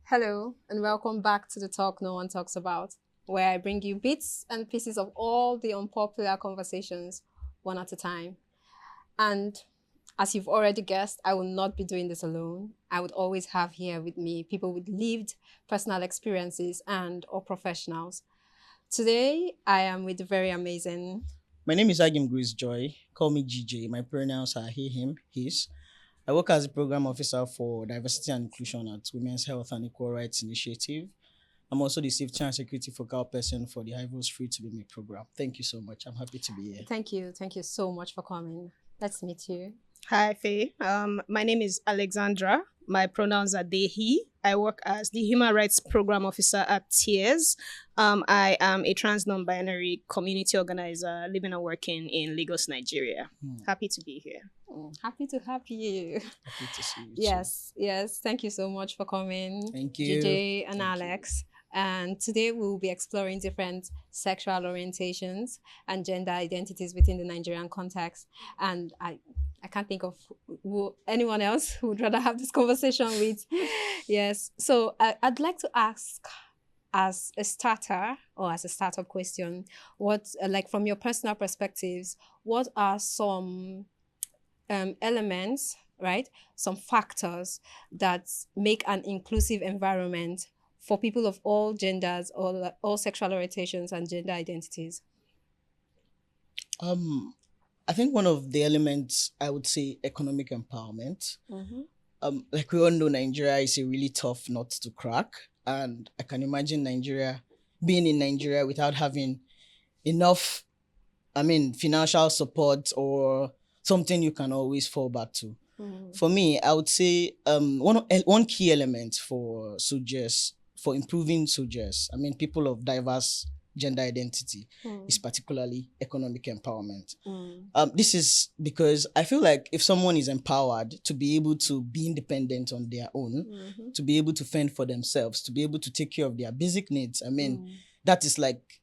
Hello, and welcome back to the Talk No One Talks About, where I bring you bits and pieces of all the unpopular conversations one at a time. And as you've already guessed, I will not be doing this alone. I would always have here with me people with lived personal experiences and or professionals. Today, I am with the very amazing. My name is Agim Grace Joy. Call me GeeJay. My pronouns are he, him, his. I work as a program officer for diversity and inclusion at Women's Health and Equal Rights Initiative. I'm also the safety and security focal person for the Ivo's Free to Be Me program. Thank you so much. I'm happy to be here. Thank you so much for coming. Let's meet you. Hi, Faye. My name is Alexandra. My pronouns are they, he. I work as the Human Rights Program Officer at TIERS. I am a trans non-binary community organizer living and working in Lagos, Nigeria. Happy to be here. Happy to have you. Happy to see you. Yes. Thank you so much for coming. Thank you. GeeJay and Alex. And today we'll be exploring different sexual orientations and gender identities within the Nigerian context. And I can't think of anyone else who would rather have this conversation with. Yes. So I'd like to ask, as a starter or as a startup question, what, like from your personal perspectives, what are some elements, right? Some factors that make an inclusive environment for people of all genders, all sexual orientations and gender identities? I think one of the elements, I would say, economic empowerment. Mm-hmm. Like we all know, Nigeria is a really tough nut to crack. And I can imagine being in Nigeria without having enough, financial support or something you can always fall back to. For me, I would say one key element for improving soldiers, people of diverse gender identity, is particularly economic empowerment. This is because I feel like if someone is empowered to be able to be independent on their own, to be able to fend for themselves, to be able to take care of their basic needs, that is like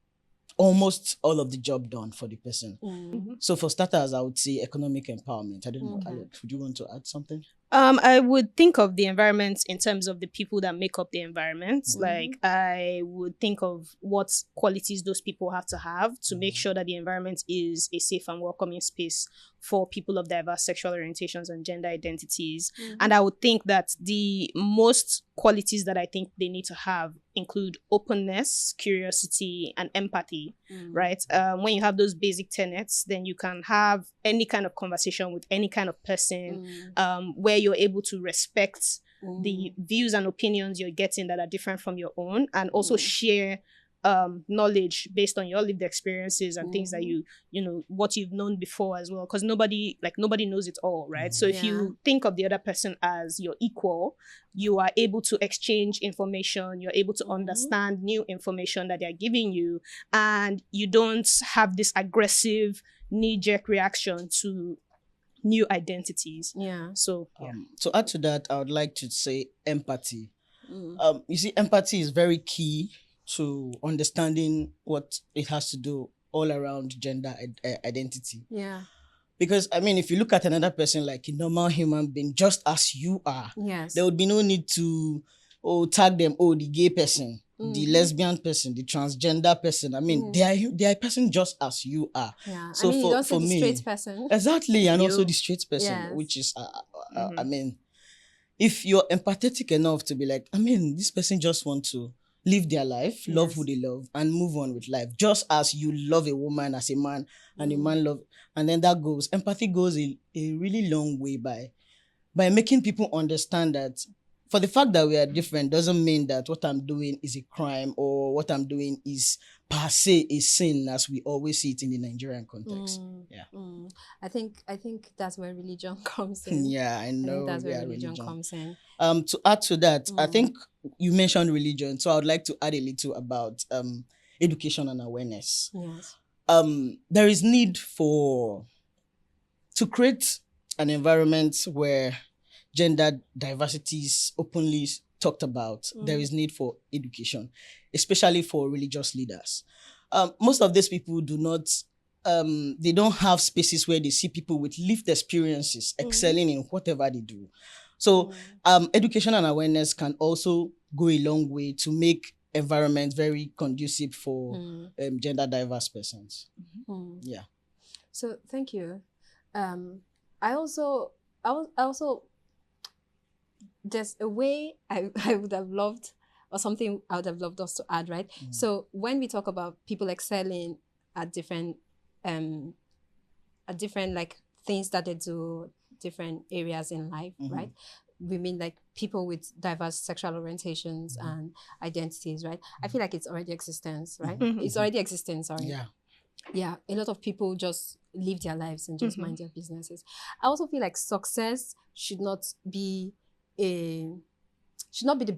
almost all of the job done for the person. So for starters, I would say economic empowerment. I don't know, Alex, would you want to add something? I would think of the environment in terms of the people that make up the environment. Like I would think of what qualities those people have to make sure that the environment is a safe and welcoming space for people of diverse sexual orientations and gender identities. And I would think that the most qualities that I think they need to have include openness, curiosity, and empathy, right? When you have those basic tenets, then you can have any kind of conversation with any kind of person, where you're able to respect the views and opinions you're getting that are different from your own, and also share knowledge based on your lived experiences and things that you know what you've known before as well, because nobody knows it all, right? So if you think of the other person as your equal, you are able to exchange information, you're able to understand new information that they're giving you, and you don't have this aggressive knee-jerk reaction to new identities. So to add to that, I would like to say empathy. You see, empathy is very key to understanding what it has to do all around gender identity. Because, if you look at another person like a normal human being, just as you are, there would be no need to tag them, the gay person, the lesbian person, the transgender person. They are a person just as you are. So you don't say the straight person. Exactly, and also the straight person, which is, if you're empathetic enough to be like, this person just wants to live their life, love who they love, and move on with life. Just as you love a woman as a man, and a man love, and then that goes. Empathy goes a really long way by making people understand that for the fact that we are different doesn't mean that what I'm doing is a crime or what I'm doing is per se a sin, as we always see it in the Nigerian context. I think that's where religion comes in. I know that's where religion comes in. To add to that, I think you mentioned religion, so I would like to add a little about education and awareness. There is need to create an environment where gender diversity is openly talked about. There is need for education, especially for religious leaders. most of these people do not, they don't have spaces where they see people with lived experiences excelling in whatever they do. So education and awareness can also go a long way to make environment very conducive for gender diverse persons. Yeah. So thank you. I also there's a way I would have loved, or something I would have loved us to add, right? So when we talk about people excelling at different like things that they do, different areas in life, right? We mean like people with diverse sexual orientations and identities, right? I feel like it's already existence, right? It's already existence, sorry. Yeah, a lot of people just live their lives and just mind their businesses. I also feel like success should not be the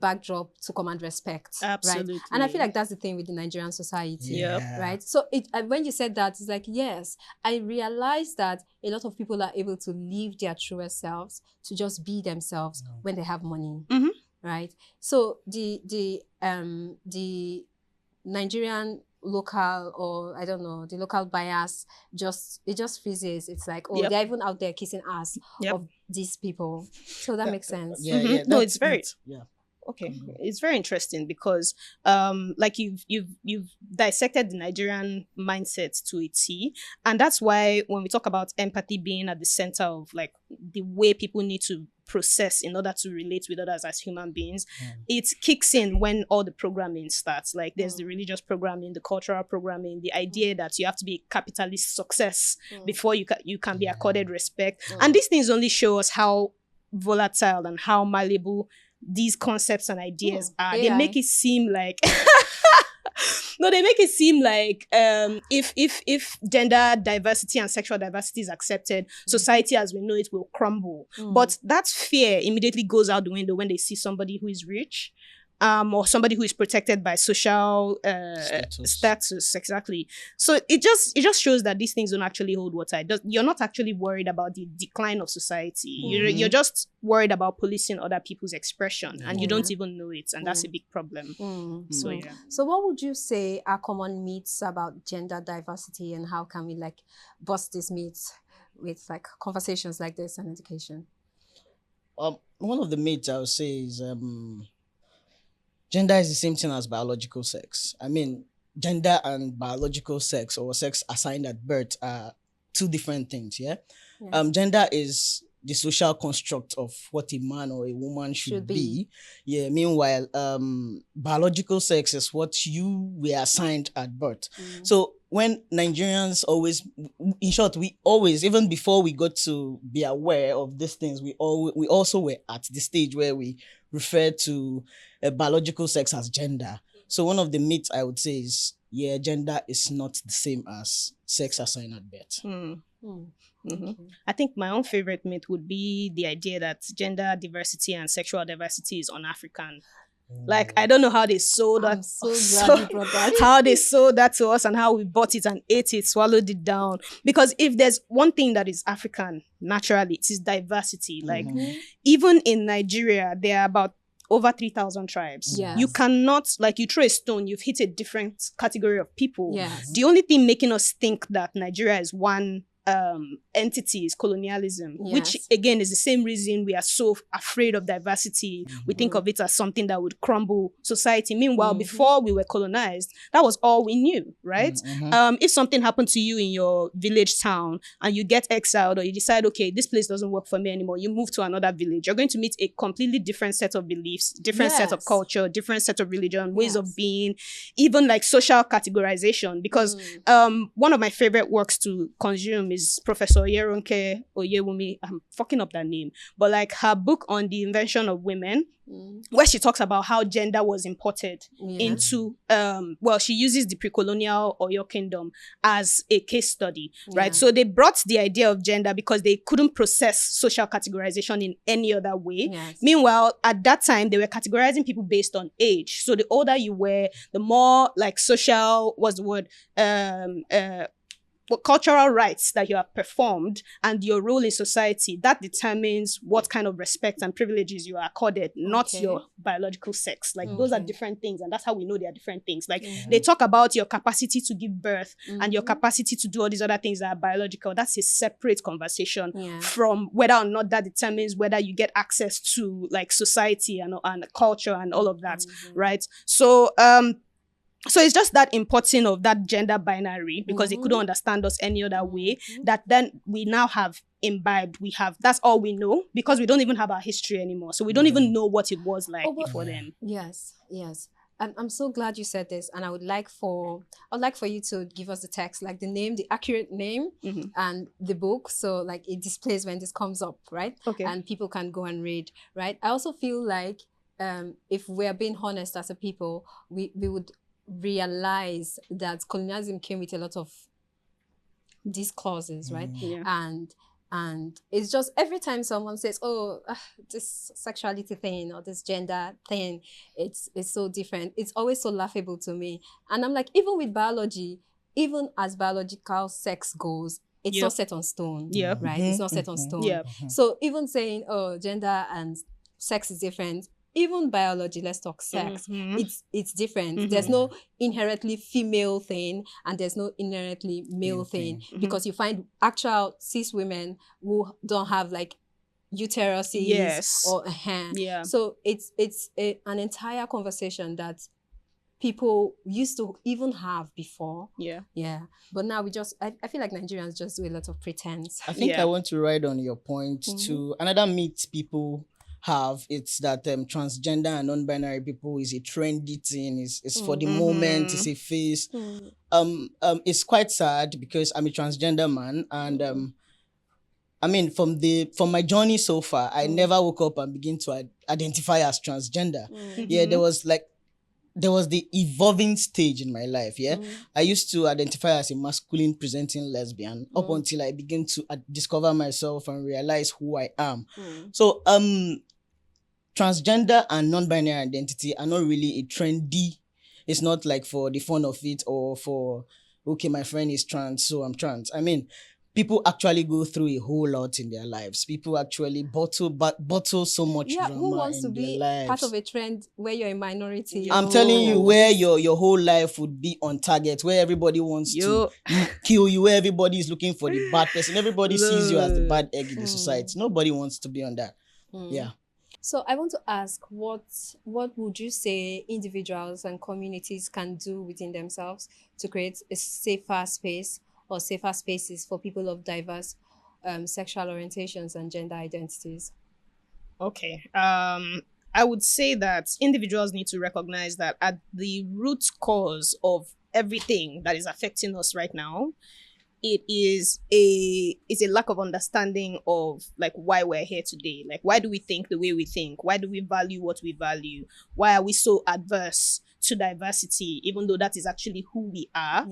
backdrop to command respect. Absolutely. Right? And I feel like that's the thing with the Nigerian society. Right? So when you said that, it's like, yes, I realized that a lot of people are able to live their truest selves, to just be themselves when they have money. Right? So the Nigerian local, or I don't know, the local bias it just fizzes. It's like, they're even out there kissing ass of these people. So that makes sense. No, it's very okay. It's very interesting because like you've dissected the Nigerian mindset to a T, and that's why when we talk about empathy being at the center of like the way people need to process in order to relate with others as human beings, it kicks in when all the programming starts. Like there's the religious programming, the cultural programming, the idea that you have to be a capitalist success before you can be accorded respect. And these things only show us how volatile and how malleable these concepts and ideas are. They make it seem like no, they make it seem like if gender diversity and sexual diversity is accepted, society as we know it will crumble. But that fear immediately goes out the window when they see somebody who is rich, or somebody who is protected by social status. Exactly. So it just shows that these things don't actually hold water. You're not actually worried about the decline of society. You're just worried about policing other people's expression, and you don't even know it, and that's a big problem. So what would you say are common myths about gender diversity, and how can we like bust these myths with like conversations like this and education? One of the myths I would say is gender is the same thing as biological sex. I mean, gender and biological sex, or sex assigned at birth, are two different things, yeah? Gender is the social construct of what a man or a woman should be. Yeah, meanwhile, biological sex is what you were assigned at birth. So when Nigerians always, in short, we always, even before we got to be aware of these things, we also were at the stage where we refer to biological sex as gender. So one of the myths I would say is, gender is not the same as sex assigned at birth. I think my own favorite myth would be the idea that gender diversity and sexual diversity is un-African. Like, I don't know how they sold that. I'm so glad you brought that. How they sold that to us and how we bought it and ate it, swallowed it down. Because if there's one thing that is African, naturally, it is diversity. Like, even in Nigeria, there are about over 3,000 tribes. You cannot, like, you throw a stone, you've hit a different category of people. The only thing making us think that Nigeria is one entity is colonialism, which again is the same reason we are so afraid of diversity. We think of it as something that would crumble society. Meanwhile, before we were colonized, that was all we knew, right? If something happened to you in your village town and you get exiled, or you decide, okay, this place doesn't work for me anymore, you move to another village, you're going to meet a completely different set of beliefs, different set of culture, different set of religion, ways of being, even like social categorization. Because one of my favorite works to consume is Professor Yeronke Oyewumi. I'm fucking up that name, but like her book on the invention of women, where she talks about how gender was imported into, she uses the pre-colonial Oyo kingdom as a case study, right? So they brought the idea of gender because they couldn't process social categorization in any other way. Meanwhile, at that time, they were categorizing people based on age. So the older you were, the more like social, what's the word? cultural rights that you have performed and your role in society, that determines what kind of respect and privileges you are accorded, not your biological sex. Like those are different things, and that's how we know they are different things. Like they talk about your capacity to give birth and your capacity to do all these other things that are biological. That's a separate conversation from whether or not that determines whether you get access to like society and culture and all of that, right? So it's just that importing of that gender binary, because they couldn't understand us any other way, that then we now have imbibed. That's all we know, because we don't even have our history anymore. So we don't even know what it was like before then. Yes. I'm so glad you said this, and I would like for you to give us the text, like the name, the accurate name, and the book, so like it displays when this comes up, right? Okay. And people can go and read, right? I also feel like if we're being honest as a people, we would realize that colonialism came with a lot of these clauses, right? And it's just every time someone says, oh, this sexuality thing or this gender thing, it's so different, it's always so laughable to me. And I'm like, even with biology, even as biological sex goes, it's not set on stone, right? It's not set on stone. So even saying, oh, gender and sex is different, even biology, let's talk sex, it's different. There's no inherently female thing and there's no inherently male thing, because you find actual cis women who don't have like uteruses or a hand. So it's an entire conversation that people used to even have before. But now I feel like Nigerians just do a lot of pretense. I think I want to ride on your point to another myth people have. It's that transgender and non-binary people is a trendy thing, is for the moment, it's a phase. It's quite sad because I'm a transgender man, and I mean, from my journey so far, I never woke up and begin to identify as transgender. There was the evolving stage in my life. I used to identify as a masculine presenting lesbian up until I began to discover myself and realize who I am. So transgender and non-binary identity are not really a trendy. It's not like for the fun of it or for, okay, my friend is trans, so I'm trans. I mean, people actually go through a whole lot in their lives. People actually bottle so much drama who wants in to their be lives. part of a trend where you're a minority? I'm telling you, where your whole life would be on target, where everybody wants to kill you, where everybody is looking for the bad person, everybody sees you as the bad egg in the society. Nobody wants to be on that. So I want to ask, what would you say individuals and communities can do within themselves to create a safer space or safer spaces for people of diverse sexual orientations and gender identities? Okay. I would say that individuals need to recognize that at the root cause of everything that is affecting us right now, it's a lack of understanding of like why we're here today. Like, why do we think the way we think? Why do we value what we value? Why are we so adverse to diversity, even though that is actually who we are?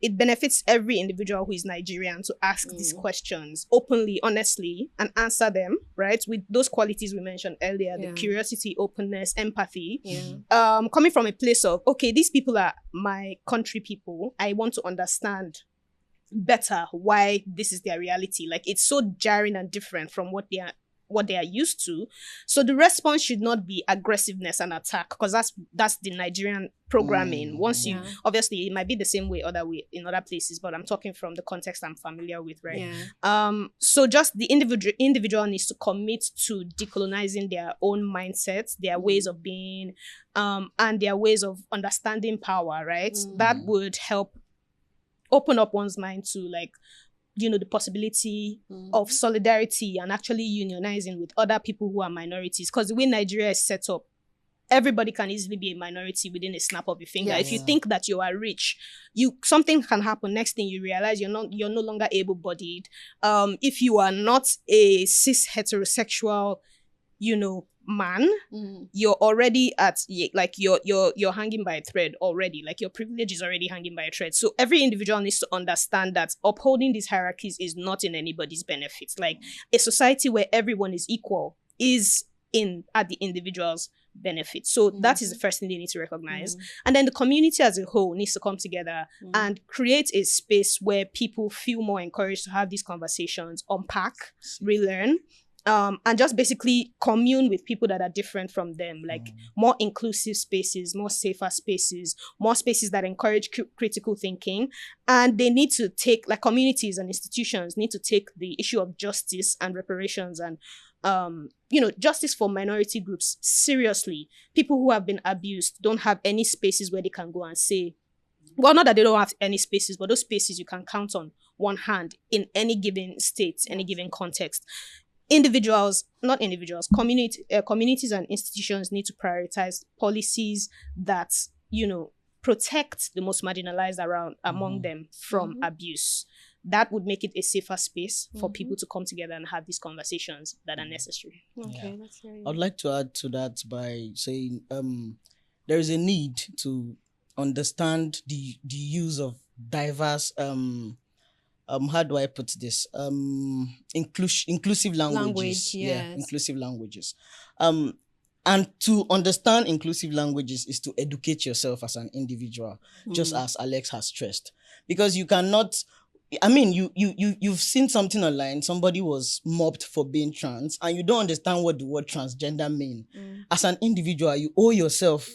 It benefits every individual who is Nigerian to ask these questions openly, honestly, and answer them, right? With those qualities we mentioned earlier, the curiosity, openness, empathy, coming from a place of, okay, these people are my country people. I want to understand better why this is their reality. Like, it's so jarring and different from what they are used to. So the response should not be aggressiveness and attack, because that's the Nigerian programming. Once you, obviously it might be the same way in other places, but I'm talking from the context I'm familiar with, right? So just the individual needs to commit to decolonizing their own mindsets, their ways of being, and their ways of understanding power, right? That would help open up one's mind to, like, the possibility of solidarity and actually unionizing with other people who are minorities. Because the way Nigeria is set up, everybody can easily be a minority within a snap of a finger. If you think that you are rich, something can happen. Next thing you realize, you're no longer able-bodied. If you are not a cis heterosexual, man, you're already at, like, you're hanging by a thread already. Like, your privilege is already hanging by a thread. So every individual needs to understand that upholding these hierarchies is not in anybody's benefit. Like, a society where everyone is equal is at the individual's benefit. So that is the first thing they need to recognize. And then the community as a whole needs to come together and create a space where people feel more encouraged to have these conversations, unpack, relearn, and just basically commune with people that are different from them, like more inclusive spaces, more safer spaces, more spaces that encourage critical thinking. And they need to take, like communities and institutions need to take the issue of justice and reparations and justice for minority groups seriously. People who have been abused don't have any spaces where they can go and say, well, not that they don't have any spaces, but those spaces you can count on one hand in any given state, any given context. Communities and institutions need to prioritize policies that, protect the most marginalized among them from abuse. That would make it a safer space for people to come together and have these conversations that are necessary. Okay, that's very I'd like to add to that by saying there is a need to understand the use of diverse how do I put this? Inclusive languages. Yes. Inclusive languages. And to understand inclusive languages is to educate yourself as an individual, just as Alex has stressed. Because you cannot, you've seen something online, somebody was mobbed for being trans, and you don't understand what the word transgender mean. As an individual, you owe yourself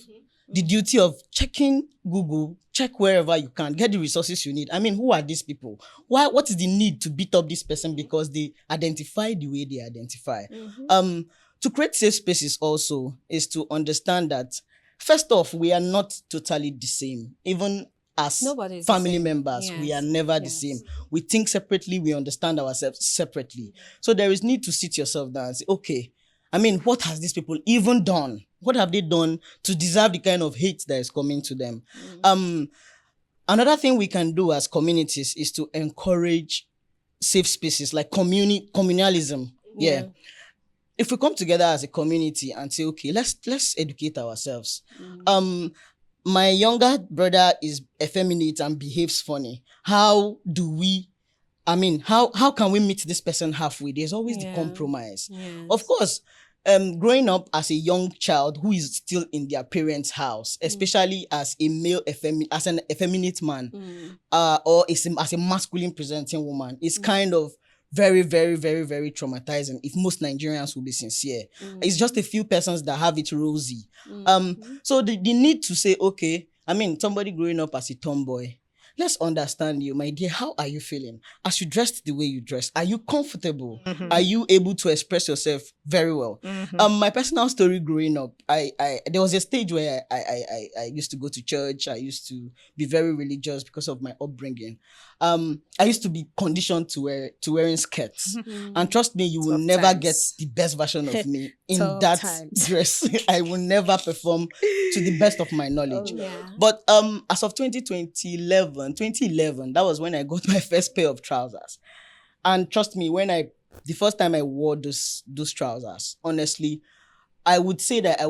the duty of checking Google, check wherever you can, get the resources you need. Who are these people? What is the need to beat up this person because they identify the way they identify? To create safe spaces also is to understand that, first off, we are not totally the same. Even as family members, we are never the same. We think separately, we understand ourselves separately. So there is need to sit yourself down and say, okay, what has these people even done? What have they done to deserve the kind of hate that is coming to them? Another thing we can do as communities is to encourage safe spaces like communalism. If we come together as a community and say, okay, let's educate ourselves. My younger brother is effeminate and behaves funny. How do we how can we meet this person halfway? There's always the compromise. Of course, growing up as a young child who is still in their parents' house, especially as a male as an effeminate man, or as a masculine presenting woman, is kind of very, very, very, very traumatizing if most Nigerians will be sincere. It's just a few persons that have it rosy. So the need to say, okay, somebody growing up as a tomboy, let's understand you, my dear. How are you feeling? As you dressed the way you dress, are you comfortable? Are you able to express yourself very well? My personal story growing up, there was a stage where I used to go to church. I used to be very religious because of my upbringing. I used to be conditioned to wearing skirts. And trust me, you will never get the best version of me in that dress. I will never perform to the best of my knowledge. But as of 2011, that was when I got my first pair of trousers. And trust me, the first time I wore those trousers, honestly, I would say that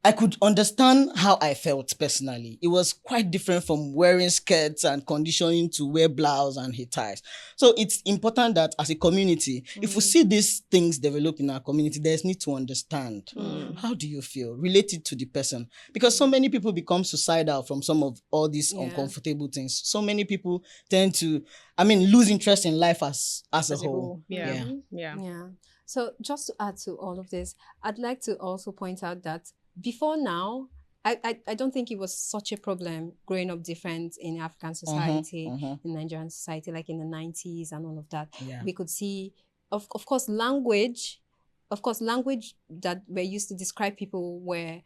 I could understand how I felt personally. It was quite different from wearing skirts and conditioning to wear blouse and hair ties. So it's important that as a community, if we see these things develop in our community, there's need to understand. How do you feel? Relate it to the person. Because so many people become suicidal from some of all these uncomfortable things. So many people tend to, lose interest in life as a whole. Yeah. So just to add to all of this, I'd like to also point out that before now, I don't think it was such a problem growing up different in African society, in Nigerian society, like in the 90s and all of that. We could see, of course, language that were used to describe people were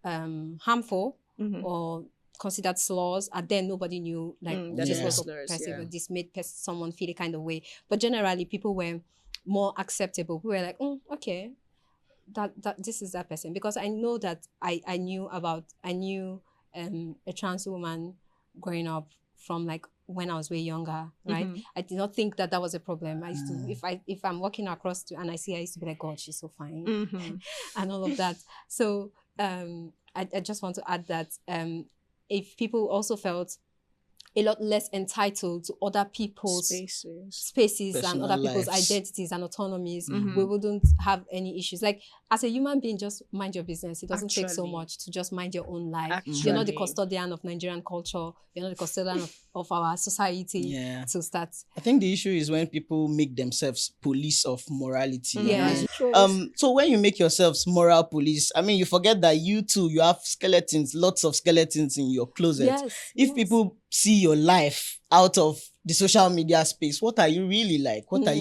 harmful or considered slurs, and then nobody knew this was oppressive, or this made someone feel a kind of way. But generally, people were more acceptable. We were like, okay, that this is that person, because I know that I knew a trans woman growing up from like when I was way younger, right? I did not think that was a problem. I used to, if I'm walking across and I see her, I used to be like, God, she's so fine, and all of that. So I just want to add that if people also felt a lot less entitled to other people's spaces and other people's identities and autonomies, we wouldn't have any issues. Like as a human being, just mind your business. It doesn't take so Actually. much to just mind your own life. Actually. You're not the custodian of Nigerian culture. You're not the custodian of our society Yeah. to start. I think the issue is when people make themselves police of morality. Yeah. So when you make yourselves moral police, I mean, you forget that you too, you have skeletons, lots of skeletons in your closet. Yes. If people see your life out of the social media space, what are you really like? What are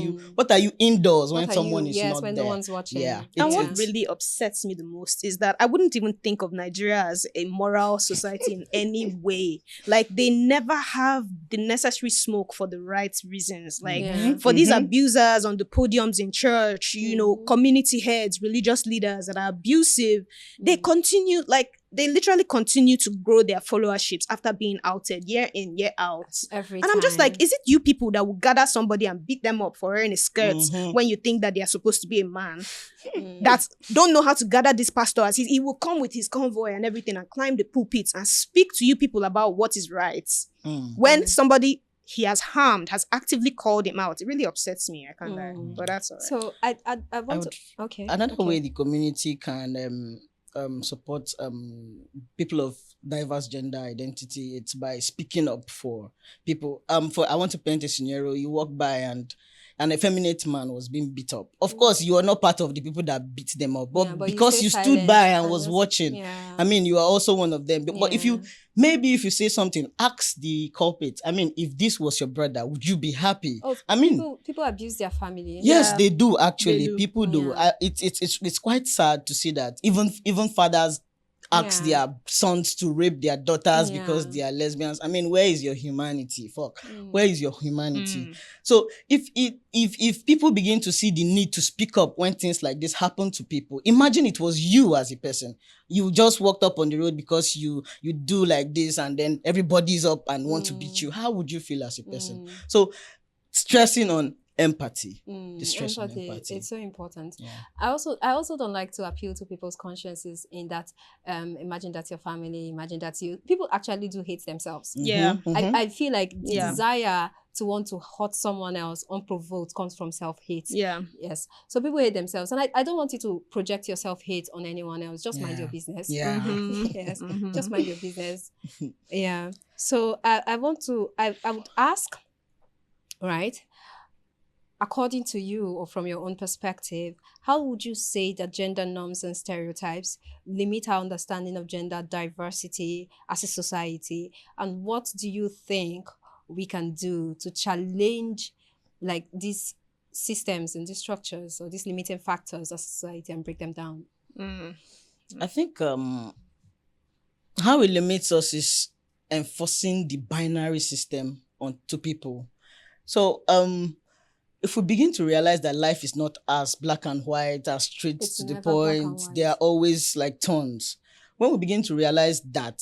you indoors when someone is not when there? no one's watching. Yeah. And what really upsets me the most is that I wouldn't even think of Nigeria as a moral society in any way. Like, they never have the necessary smoke for the right reasons. Like, for these abusers on the podiums in church, you know, community heads, religious leaders that are abusive, they continue, like, they literally continue to grow their followerships after being outed year in, year out. Every And I'm just time. like, is it you people that will gather somebody and beat them up for wearing a skirt when you think that they are supposed to be a man? That don't know how to gather this pastor, as he will come with his convoy and everything and climb the pulpits and speak to you people about what is right. When somebody he has harmed has actively called him out. It really upsets me. I can't lie. But that's all right. So I want to... Okay. Another way the community can support people of diverse gender identity, it's by speaking up for people. I want to paint a scenario. You walk by and an effeminate man was being beat up. Of course, you are not part of the people that beat them up, but but because you stood by and was watching, I mean, you are also one of them. But if you say something, ask the culprit. I mean, if this was your brother, would you be happy? I mean, people abuse their family. Yes, they do actually. They do. People do. It's quite sad to see that even fathers ask their sons to rape their daughters because they are lesbians. I mean, where is your humanity? Where is your humanity? So if people begin to see the need to speak up when things like this happen to people, imagine it was you as a person. You just walked up on the road because you do like this, and then everybody's up and want to beat you. How would you feel as a person? So stressing on empathy. The stress on empathy. It's so important. Yeah. I also don't like to appeal to people's consciences in that imagine that's your family, imagine that's you. People actually do hate themselves. I feel like the desire to want to hurt someone else unprovoked comes from self-hate. Yes. So people hate themselves. And I don't want you to project your self-hate on anyone else. Just mind your business. Yes. Just mind your business. Yeah. So I would ask, right? According to you, or from your own perspective, how would you say that gender norms and stereotypes limit our understanding of gender diversity as a society? And what do you think we can do to challenge like these systems and these structures or these limiting factors as a society and break them down? I think how it limits us is enforcing the binary system onto people. So if we begin to realize that life is not as black and white, as straight to the point, there are always like turns. When we begin to realize that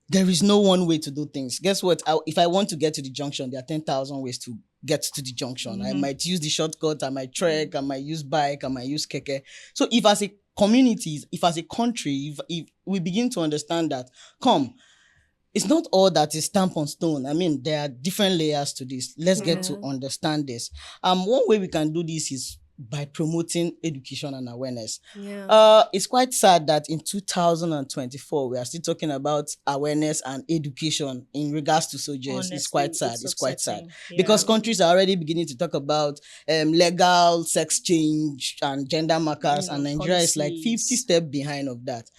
there is no one way to do things, guess what? If I want to get to the junction, there are 10,000 ways to get to the junction. I might use the shortcut, I might trek, I might use bike, I might use keke. So if as a community, if as a country, if we begin to understand that, it's not all that is stamped on stone. I mean, there are different layers to this. Let's get to understand this. One way we can do this is by promoting education and awareness. It's quite sad that in 2024, we are still talking about awareness and education in regards to soldiers. It's quite sad. It's quite sad. Because countries are already beginning to talk about legal sex change and gender markers, and Nigeria is like 50 steps behind of that.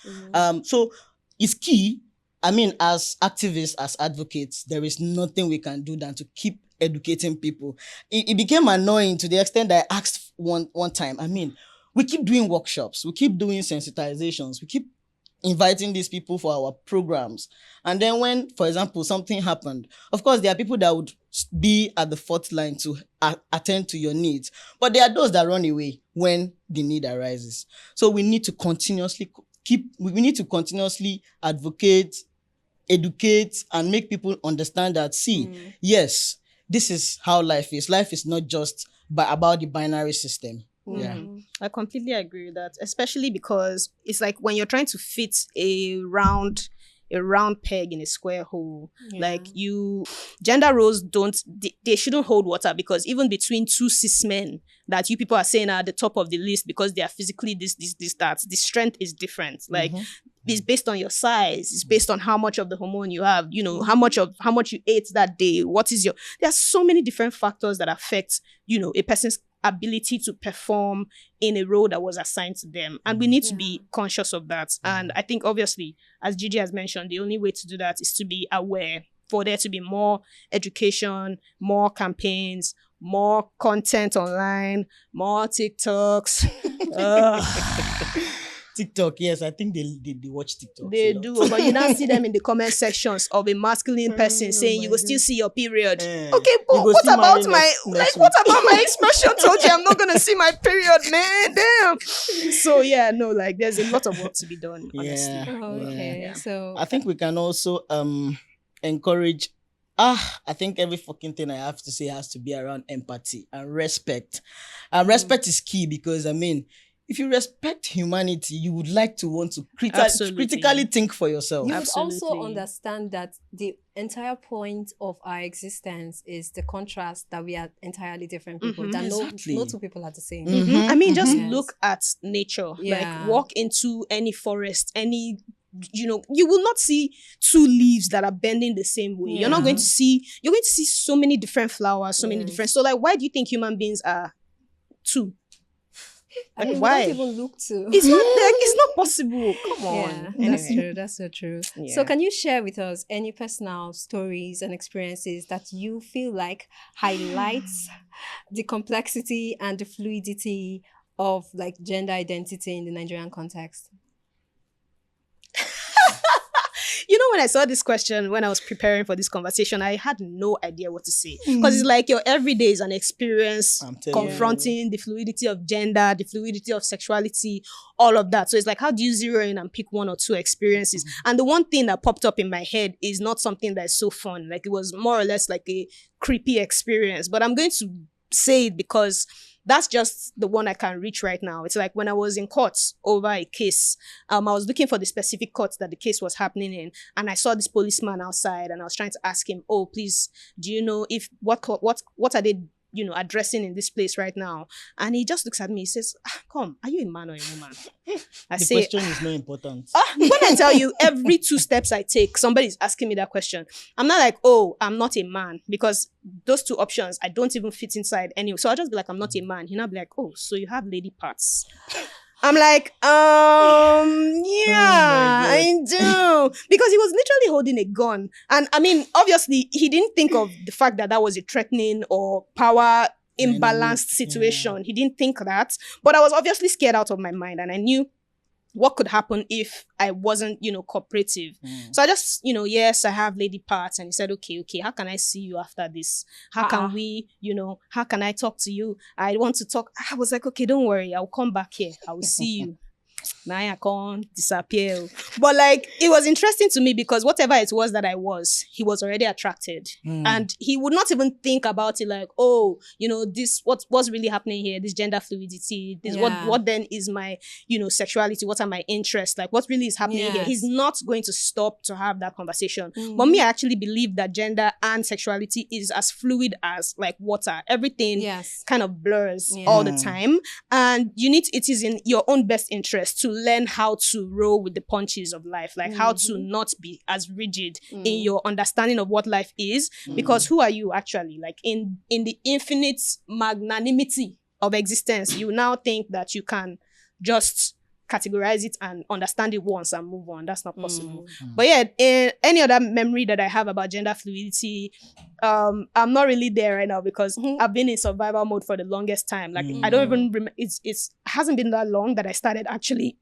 So it's key. I mean, as activists, as advocates, there is nothing we can do than to keep educating people. It became annoying to the extent that I asked one time, I mean, we keep doing workshops, we keep doing sensitizations, we keep inviting these people for our programs. And then when, for example, something happened, of course, there are people that would be at the fourth line to attend to your needs. But there are those that run away when the need arises. So we need to continuously advocate, educate, and make people understand that, yes, this is how life is. Life is not just about the binary system. I completely agree with that, especially because it's like when you're trying to fit a round a round peg in a square hole. Like gender roles they shouldn't hold water, because even between two cis men that you people are saying are at the top of the list because they are physically this, that, the strength is different. Like it's based on your size, it's based on how much of the hormone you have, you know, how much you ate that day, there are so many different factors that affect, you know, a person's ability to perform in a role that was assigned to them, and we need to be conscious of that. And I think obviously, as GeeJay has mentioned, the only way to do that is to be aware, for there to be more education, more campaigns, more content online, more TikToks. TikTok, yes, I think they watch TikTok. They do, but you now see them in the comment sections of a masculine person saying you will still see your period. Okay, but what about my expression told you I'm not gonna see my period, man? Damn. So yeah, no, like there's a lot of work to be done, honestly. Okay, so I think we can also encourage. I think every fucking thing I have to say has to be around empathy and respect. And respect is key, because I mean, if you respect humanity, you would like to want to critically think for yourself. You would also understand that the entire point of our existence is the contrast that we are entirely different people. That no two people are the same. I mean, just look at nature. Like walk into any forest, any, you know, you will not see two leaves that are bending the same way. You're going to see so many different flowers, so many different. So like, why do you think human beings are two? I mean, why? We don't even look to. It's not like, it's not possible. Come on. Yeah, that's true. That's so true. Yeah. So can you share with us any personal stories and experiences that you feel like highlights the complexity and the fluidity of like gender identity in the Nigerian context? You know, when I saw this question, when I was preparing for this conversation, I had no idea what to say. Because it's like your everyday is an experience confronting the fluidity of gender, the fluidity of sexuality, all of that. So it's like, how do you zero in and pick one or two experiences? And the one thing that popped up in my head is not something that is so fun. Like, it was more or less like a creepy experience. But I'm going to say it because that's just the one I can reach right now. It's like when I was in court over a case, I was looking for the specific court that the case was happening in, and I saw this policeman outside, and I was trying to ask him, "Oh, please, do you know if what are they, you know, addressing in this place right now?" And he just looks at me. He says, "Come, are you a man or a woman?" I say, the question is not important. When I tell you, every 2 steps I take, somebody's asking me that question. I'm not like, "Oh, I'm not a man," because those 2 options, I don't even fit inside anyway. So I'll just be like, "I'm not a man." He'll not be like, "Oh, so you have lady parts." I'm like, yeah, I do. Because he was literally holding a gun. And I mean, obviously, he didn't think of the fact that that was a threatening or power imbalanced situation. He didn't think that. But I was obviously scared out of my mind. And I knew what could happen if I wasn't, you know, cooperative. So I just, you know, yes, I have lady parts. And he said, okay, how can I see you after this? How can we, you know, how can I talk to you? I want to talk. I was like, okay, don't worry. I'll come back here. I will see you. Now I can't disappear. But like, it was interesting to me because whatever it was that I was, he was already attracted. And he would not even think about it like, oh, you know, this, what's really happening here? This gender fluidity, this, what then is my, you know, sexuality? What are my interests? Like, what really is happening here? He's not going to stop to have that conversation. But me, I actually believe that gender and sexuality is as fluid as like water. Everything kind of blurs all the time. And it is in your own best interest to learn how to roll with the punches of life, like how to not be as rigid in your understanding of what life is, because who are you actually? Like in the infinite magnanimity of existence, you now think that you can just categorize it and understand it once and move on. That's not possible. But yeah, in any other memory that I have about gender fluidity, I'm not really there right now because I've been in survival mode for the longest time. Like I don't even remember. It hasn't been that long that I started actually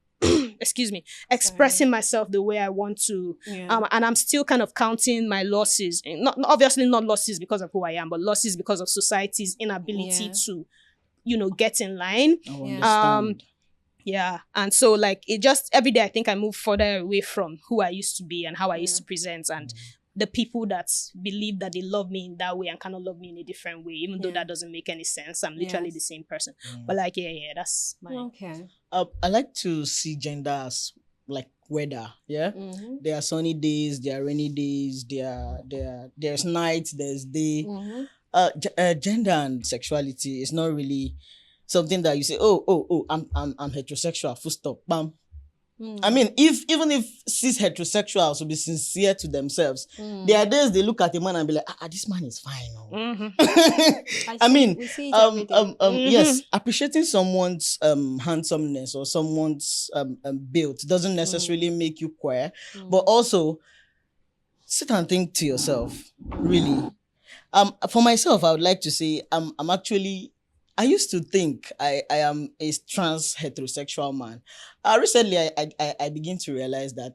excuse me, expressing myself the way I want to. And I'm still kind of counting my losses. Obviously not losses because of who I am, but losses because of society's inability to, you know, get in line. And so like it just every day I think I move further away from who I used to be and how I used to present, and the people that believe that they love me in that way and cannot love me in a different way, even though that doesn't make any sense. I'm literally the same person. But like, that's my... I like to see gender as like weather. Yeah, there are sunny days, there are rainy days, there's night, there's day. Gender and sexuality is not really something that you say, I'm heterosexual, full stop, bam. I mean, even if cis heterosexuals will be sincere to themselves, there are days they look at a man and be like, this man is fine. Oh. I mean, we see it every day. yes, appreciating someone's handsomeness or someone's build doesn't necessarily make you queer, but also sit and think to yourself, really. For myself, I would like to say I'm actually, I used to think I am a trans heterosexual man. Recently, I begin to realize that,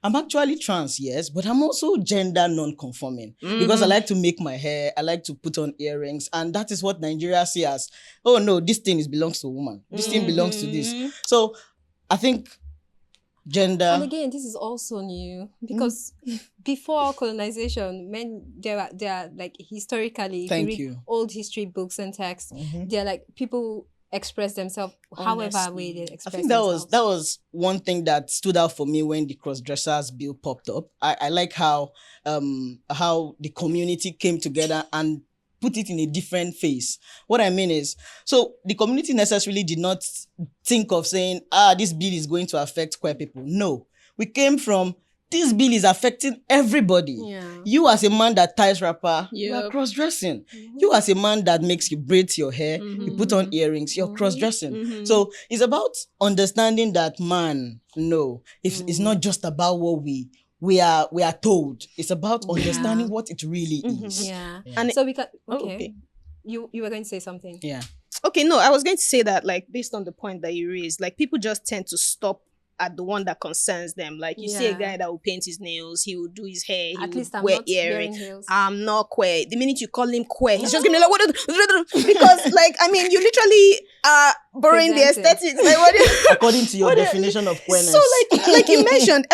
I'm actually trans, yes, but I'm also gender non-conforming because I like to make my hair, I like to put on earrings, and that is what Nigeria see as, oh no, this thing belongs to a woman. This thing belongs to this. So I think gender. And again, this is also new because before colonization, men, they are like historically, if you read old history books and texts, they're like people express themselves however way they express themselves. That was one thing that stood out for me when the cross-dressers bill popped up. I like how the community came together and put it in a different phase. What I mean is, so the community necessarily did not think of saying, this bill is going to affect queer people. No, we came from, this bill is affecting everybody. Yeah. You as a man that ties wrapper, you are cross-dressing. You as a man that makes you braid your hair, you put on earrings, you're cross-dressing. So it's about understanding that, man, no, it's not just about what we are told. It's about understanding what it really is. Yeah. And so we can okay. You were going to say something. Yeah. Okay, no, I was going to say that, like, based on the point that you raised, like, people just tend to stop at the one that concerns them. Like, you see a guy that will paint his nails, he will do his hair, he will wear earrings. I'm not queer. The minute you call him queer, he's just gonna be like, what? Because, like, I mean, you literally are borrowing the aesthetics. Like, according to your definition of queerness. So, like you mentioned,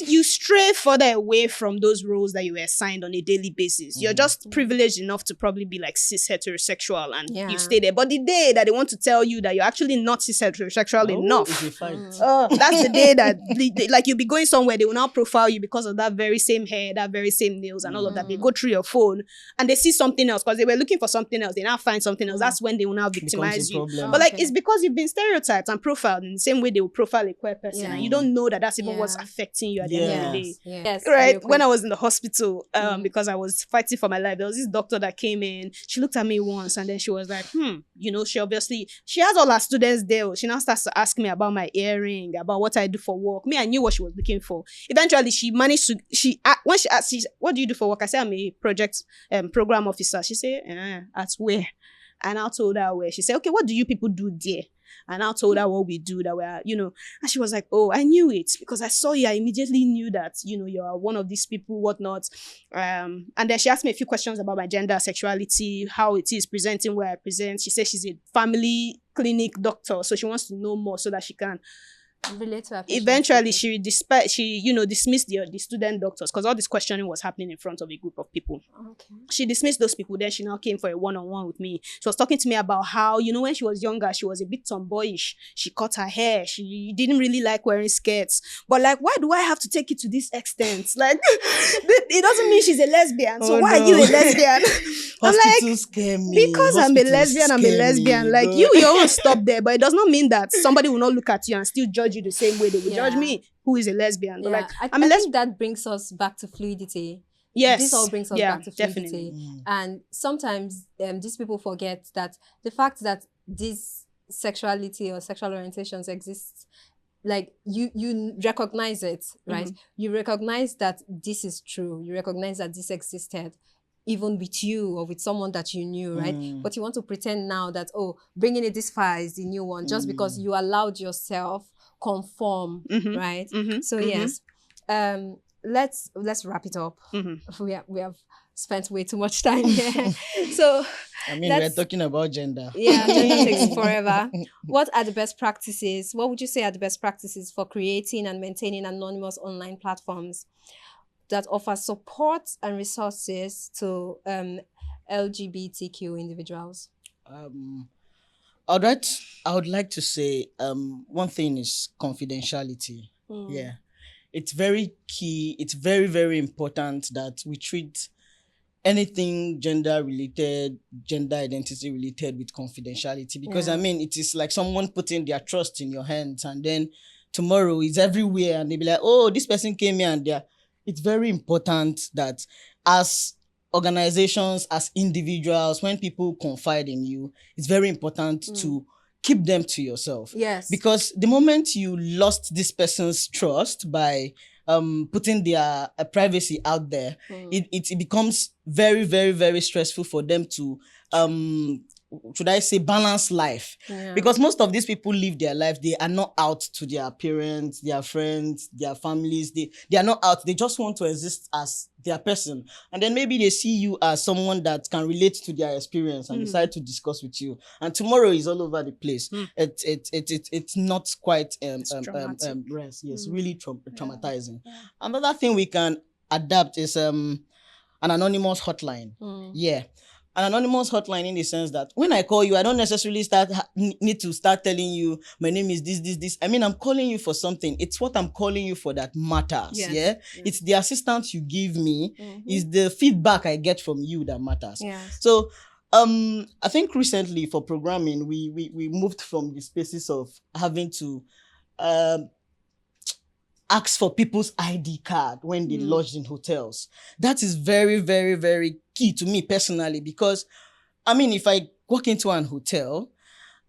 you stray further away from those roles that you were assigned on a daily basis. You're just privileged enough to probably be like cis heterosexual, and you stay there. But the day that they want to tell you that you're actually not cis heterosexual enough, that's the day that like you'll be going somewhere, they will now profile you because of that very same hair, that very same nails and all of that. They go through your phone and they see something else because they were looking for something else. They now find something else. That's when they will now victimize you. But like, it's because you've been stereotyped and profiled in the same way they will profile a queer person, and you don't know that that's even what's affecting you at the end of the day. Yes. Right? When I was in the hospital, because I was fighting for my life, there was this doctor that came in. She looked at me once and then she was like, she has all her students there. She now starts to ask me about my earring, about what I do for work. Me, I knew what she was looking for. Eventually, she managed to, when she asked, what do you do for work? I said, I'm a project program officer. She said, at where? And I told her where. She said, okay, what do you people do there? And I told her what we do, that we're, and she was like, oh, I knew it because I saw you. I immediately knew that, you're one of these people, whatnot. And then she asked me a few questions about my gender, sexuality, how it is presenting where I present. She said she's a family clinic doctor, so she wants to know more so that she can relate to her. Eventually, she dismissed the student doctors because all this questioning was happening in front of a group of people. Okay. She dismissed those people. Then she now came for a one-on-one with me. She was talking to me about how, when she was younger, she was a bit tomboyish. She cut her hair. She didn't really like wearing skirts. But like, why do I have to take it to this extent? Like, it doesn't mean she's a lesbian. So why are you a lesbian? I'm like, scare me. Because I'm a lesbian. Like, you won't stop there. But it does not mean that somebody will not look at you and still judge you the same way they would judge me, who is a lesbian. But like, I think that brings us back to fluidity. Yes. This all brings us back to fluidity. Definitely. And sometimes these people forget that the fact that this sexuality or sexual orientations exists, like you recognize it, right? You recognize that this is true. You recognize that this existed even with you or with someone that you knew, right? But you want to pretend now that, bringing it this far is the new one just because you allowed yourself conform, right? So yes, let's wrap it up. We have spent way too much time here. So I mean, we're talking about gender. Yeah, gender takes forever. What are the best practices? What would you say are the best practices for creating and maintaining anonymous online platforms that offer support and resources to LGBTQ individuals? I would like to say one thing is confidentiality. Yeah. It's very key. It's very, very important that we treat anything gender related, gender identity related with confidentiality, because I mean, it is like someone putting their trust in your hands, and then tomorrow it's everywhere and they be like, oh, this person came here, and it's very important that as organizations, as individuals, when people confide in you, it's very important to keep them to yourself. Yes. Because the moment you lost this person's trust by putting their privacy out there, it becomes very, very, very stressful for them to should I say balance life. Because most of these people live their life, they are not out to their parents, their friends, their families, they are not out, they just want to exist as their person. And then maybe they see you as someone that can relate to their experience and decide to discuss with you, and tomorrow is all over the place. It's not quite really traumatizing. Another thing we can adapt is an anonymous hotline. An anonymous hotline, in the sense that when I call you, I don't necessarily need to start telling you my name is this. I mean, I'm calling you for something. It's what I'm calling you for that matters. It's the assistance you give me, is the feedback I get from you that matters. So I think recently for programming, we moved from the spaces of having to ask for people's ID card when they lodged in hotels. That is very, very, very key to me personally, because I mean, if I walk into an hotel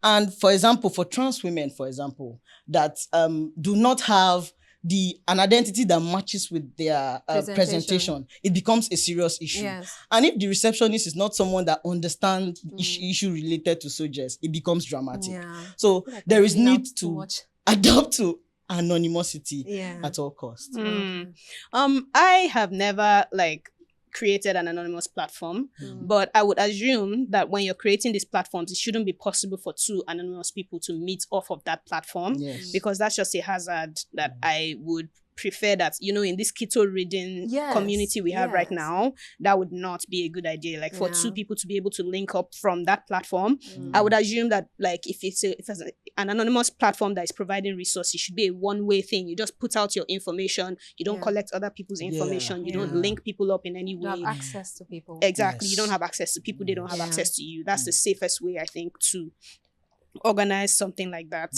and, for example, for trans women, for example, that do not have an identity that matches with their presentation, it becomes a serious issue. And if the receptionist is not someone that understands issue related to soldiers, it becomes dramatic. So there is need to adapt to anonymity at all costs. I have never created an anonymous platform, but I would assume that when you're creating these platforms, it shouldn't be possible for two anonymous people to meet off of that platform, because that's just a hazard that I would prefer that, in this keto reading community we have right now, that would not be a good idea. For two people to be able to link up from that platform, I would assume that if it's an anonymous platform that is providing resources, it should be a one-way thing. You just put out your information, you don't collect other people's information, you don't link people up in any way. You have access to people. Exactly. You don't have access to people, they don't have access to you. That's the safest way, I think, to organize something like that.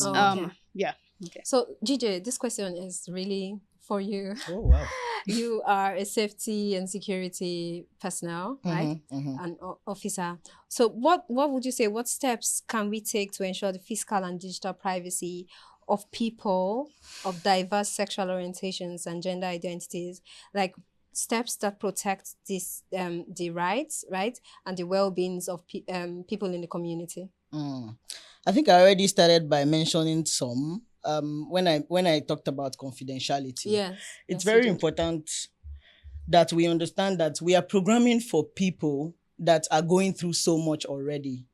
Okay. So, GeeJay, this question is really for you. Oh, wow. You are a safety and security personnel, right? An officer. So what would you say, what steps can we take to ensure the physical and digital privacy of people of diverse sexual orientations and gender identities? Steps that protect this the rights, right, and the well-beings of people in the community. I think I already started by mentioning some. When I talked about confidentiality, it's very important that we understand that we are programming for people that are going through so much already.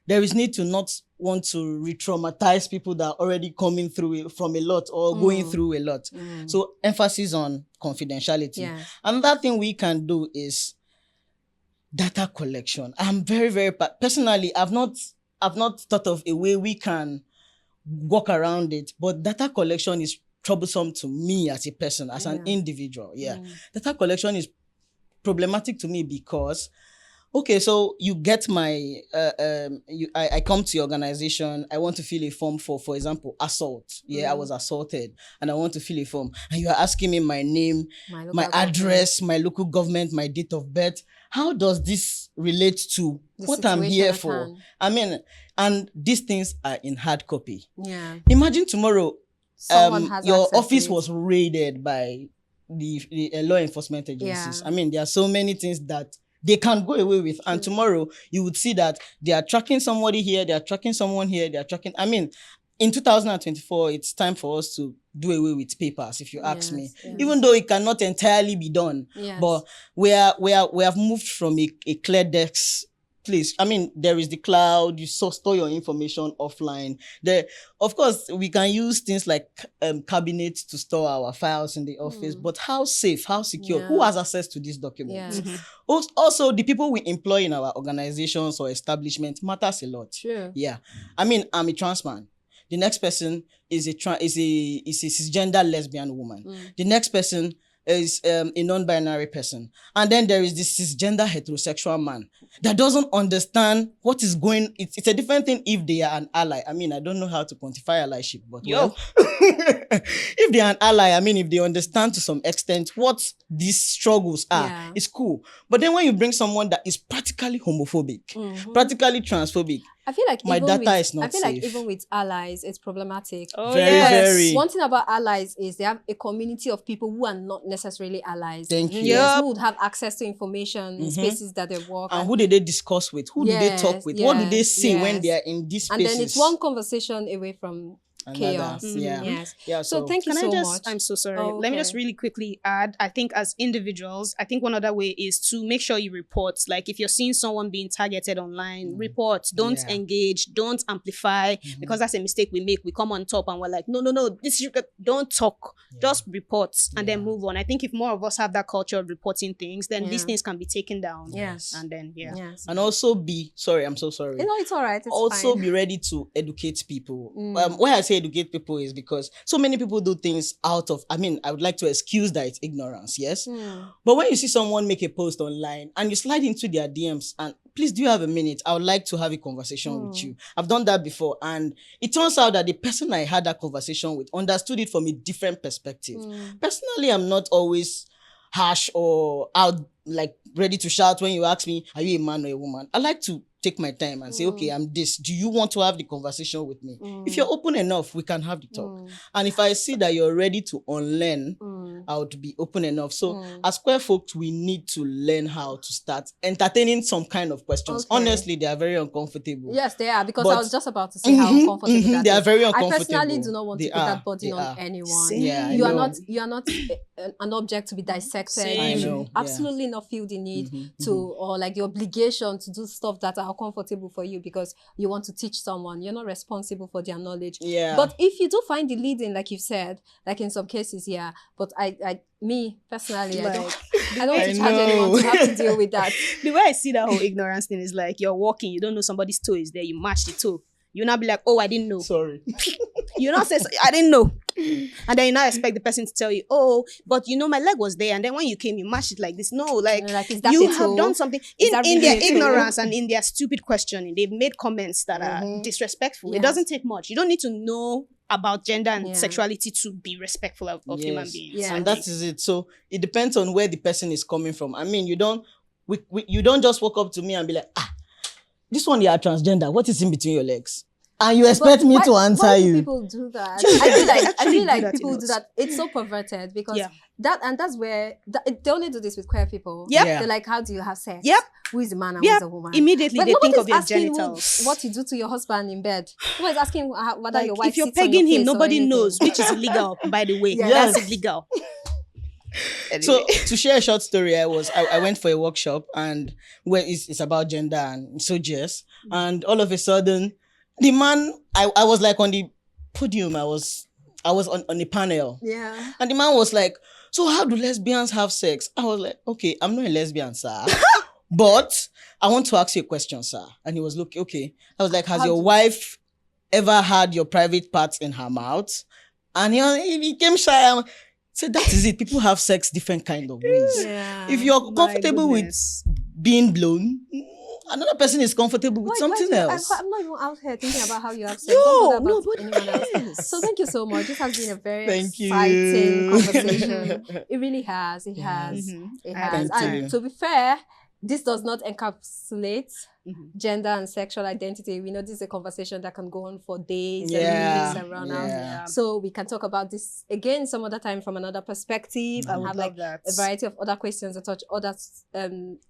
There is need to not want to re-traumatize people that are already coming through from a lot or going through a lot. So emphasis on confidentiality. Another thing we can do is data collection. I'm very, very personally, I've not thought of a way we can walk around it, but data collection is troublesome to me as a person, as an individual. Data collection is problematic to me because, okay, so you get my I come to your organization, I want to fill a form for example, assault. I was assaulted and I want to fill a form, and you are asking me my name, my address, my local government, my date of birth. How does this relate to what I'm here for? I mean, and these things are in hard copy. Imagine tomorrow your office was raided by the law enforcement agencies. I mean, there are so many things that they can't go away with. And tomorrow you would see that they are tracking somebody here, they are tracking someone here, they are tracking. I mean, in 2024, it's time for us to do away with papers, if you ask me. Even though it cannot entirely be done. But we have moved from a clear decks place. I mean, there is the cloud, you store your information offline. Of course, we can use things like cabinets to store our files in the office, but how safe, how secure, who has access to these documents? Also, the people we employ in our organizations or establishments matters a lot. I mean, I'm a trans man. The next person is a cisgender lesbian woman. The next person is a non-binary person. And then there is this cisgender heterosexual man that doesn't understand what is going. It's a different thing if they are an ally. I mean, I don't know how to quantify allyship, but well, if they are an ally, I mean, if they understand to some extent what these struggles are, it's cool. But then when you bring someone that is practically homophobic, practically transphobic, I feel like my data is not I feel safe. like even with allies, it's problematic. Oh, very. One thing about allies is they have a community of people who are not necessarily allies. Thank you. Yes, who would have access to information in spaces that they work. And who did they discuss with? Who do they talk with? What do they say when they are in these spaces? And then it's one conversation away from chaos. Yeah. So thank you so much. I'm so sorry. Let me just really quickly add, I think as individuals, I think one other way is to make sure you report. Like if you're seeing someone being targeted online, report. Don't engage, don't amplify, because that's a mistake we make. We come on top and we're like, no, don't talk. Just report and then move on. I think if more of us have that culture of reporting things, then these things can be taken down. Yes. And then, And also I'm so sorry. No, it's all right. It's also fine. be ready to educate people. Why I say educate people is because so many people do things out of, I would like to excuse that it's ignorance, yes? But when you see someone make a post online and you slide into their DMs and please, do you have a minute? I would like to have a conversation with you. I've done that before. And it turns out that the person I had that conversation with understood it from a different perspective. Personally, I'm not always harsh or out, like ready to shout when you ask me, are you a man or a woman? I like to take my time and say, okay, I'm this. Do you want to have the conversation with me? If you're open enough, we can have the talk. And if I see that you're ready to unlearn, I would be open enough. So as queer folks, we need to learn how to start entertaining some kind of questions. Honestly, they are very uncomfortable. Yes, they are, because I was just about to say how uncomfortable that they are is. very uncomfortable. I personally do not want to put that burden on anyone. Yeah, you are not an object to be dissected. I You know. should absolutely not feel the need to, or like the obligation to do stuff that are comfortable for you because you want to teach someone. You're not responsible for their knowledge. Yeah. But if you do find the leading, like you've said, like in some cases, but me personally, I don't want to charge anyone to have to deal with that. The way I see that whole ignorance thing is like you're walking, you don't know somebody's toe is there, you match the toe. You now be like, oh, I didn't know. Sorry. You not say, I didn't know. And then you now expect the person to tell you, oh, but my leg was there. And then when you came, you matched it like this. No, like is that you it have all? done something. In their ignorance and in their stupid questioning, they've made comments that are disrespectful. It doesn't take much. You don't need to know about gender and sexuality to be respectful of human beings. Yeah. And that is it. So it depends on where the person is coming from. I mean, you don't just walk up to me and be like, this one, you are transgender. What is in between your legs? And you expect me to answer why you. Do people do that? I feel like people do that. It's so perverted because that's where they only do this with queer people. Yep. They're like, how do you have sex? Yep. Who is the man and who is the woman? Immediately but they think of their asking genitals. what you do to your husband in bed. Nobody's asking whether your wife if you're sits on pegging your him, face or nobody anything. knows, which is illegal, by the way. Yes. That's illegal. Anyway. So to share a short story, I went for a workshop and where it's about gender and soldiers, and all of a sudden, the man, I was like on the podium, I was on a panel. Yeah. And the man was like, so how do lesbians have sex? I was like, okay, I'm not a lesbian, sir. But I want to ask you a question, sir. And he was looking, okay. I was like, has your wife ever had your private parts in her mouth? And he became shy. I said, that is it. People have sex different kind of ways. Yeah. If you're comfortable with being blown, another person is comfortable with something else. I'm not even out here thinking about how you have sex. No, Don't bother nobody about anyone else. So thank you so much. This has been a very Thank you. exciting conversation. It really has. It has. It has. Thank you. And to be fair, this does not encapsulate gender and sexual identity. We know this is a conversation that can go on for days and weeks and run out. So we can talk about this again some other time from another perspective and have like a variety of other questions that touch other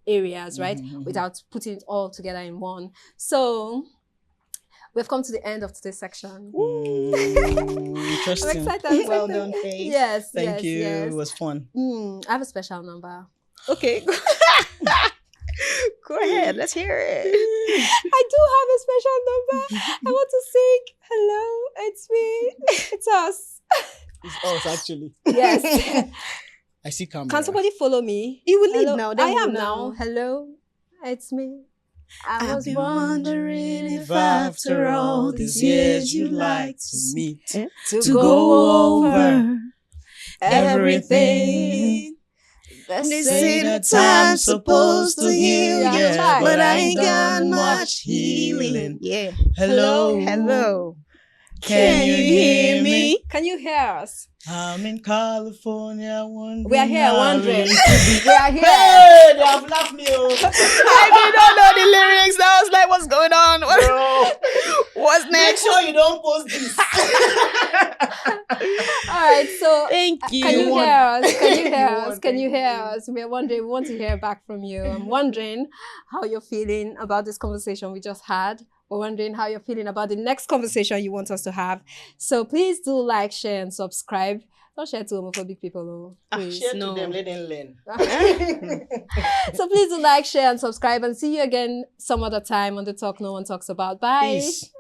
areas, right? Without putting it all together in one. So we've come to the end of today's section. Interesting. I'm excited. Well done, Faith. Yes. Thank you. Yes. It was fun. I have a special number. Okay. Go ahead. Let's hear it. I do have a special number. I want to sing. Hello, it's me. It's us. It's us, actually. Yes. I see camera. Can somebody follow me? You will leave Hello? now. I am now. Hello, it's me. I was been wondering if after all these years you'd like to meet, to go over everything. They say that time's supposed to heal, yeah, but I ain't got much healing. Yeah. Hello, Hello. can you hear me? Can you hear us? I'm in California, wondering. We are here how wondering. it could be. We are here. Hey, they have laughed me off. I did not know the lyrics. I was like, what's going on? What's Make next? sure you don't post this. All right, so Thank you. can you won. hear us? Can you hear You us? won. Can you Thank hear you. us? We want to hear back from you. I'm wondering how you're feeling about this conversation we just had. We're wondering how you're feeling about the next conversation you want us to have. So please do like, share, and subscribe. Don't share to homophobic people, please. Share No. to them, let them learn. So please do like, share, and subscribe, and see you again some other time on the Talk No One Talks About. Bye. Peace.